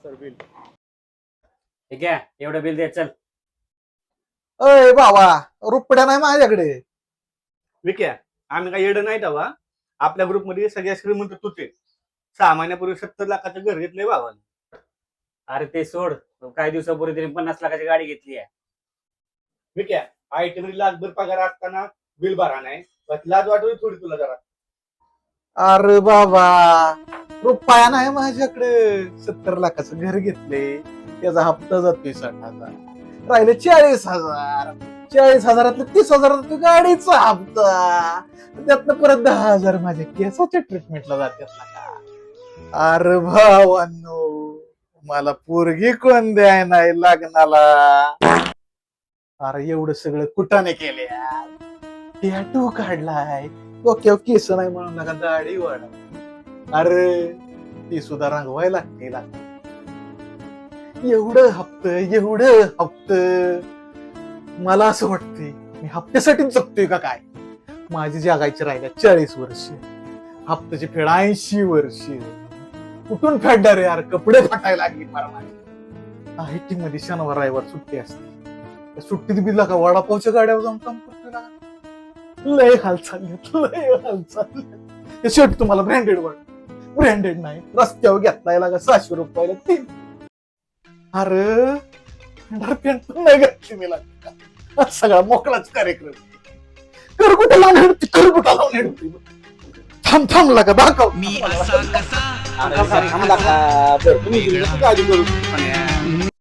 Sir bill. ठीक आहे, एवढं बिल दे. चल. अय बाबा, रुपड्या नाही माझ्याकडे. विक्या, आम्ही काय येडं नाही तेव्हा. आपल्या ग्रुपमध्ये सगळ्या श्रीमंत तुझे 6 महिन्यापूर्वी 70 लाखाचं घर घेतलंय बाबाने. अरे ते सोड. काही दिवसापूर्वी त्यांनी 50 लाखाची गाडी घेतली आहे. विक्या, आयटी मध्ये लाखभर पगार असताना बिल भरा नाही. लाज वाटवी थोडी तुला जरा. अरे बाबा, रुपया नाही माझ्याकडे. 70 लाखाचं घर घेतले, त्याचा हप्ता जातोय 60,000. राहिले 40,000. 40,000 30,000 गाडीचा हप्ता. त्यातनं परत 10,000 माझ्या केसाच्या ट्रीटमेंटला जातात ना. अरे भावांनो, मला पोरगी कोण द्याय नाही लग्नाला. अरे एवढं सगळं कुठाने केले. टॅटू काढलाय, डोक्यावर केस नाही म्हणून नका दाढी वाढ. अरे ती सुद्धा रंगवायला लागते. एवढं हप्त मला असं वाटतंय मी हप्त्यासाठीच जगतोय का काय. माझी जगायची राहिल्या 40 वर्ष, हप्त्याची फेड 80 वर्ष. कुठून फेडणार यार, कपडे फाटायला लागली फार माझी. आयटी मध्ये शनिवार रविवार सुट्टी असते. त्या सुट्टीत बिला का वडापावच्या गाड्यावर जाऊन काम करतोय ना. लय हाल चालले. शेवटी तुम्हाला ब्रँडेड नाही, रस्त्यावर घेतलाय लागा 600 रुपयाला 3. अरे पेंट पण नाही घातली मी लागा. सगळा मोकळाच कार्यक्रम. करकुटा लावून हेडती. थांब लागा दाखव. तुम्ही काळजी करू.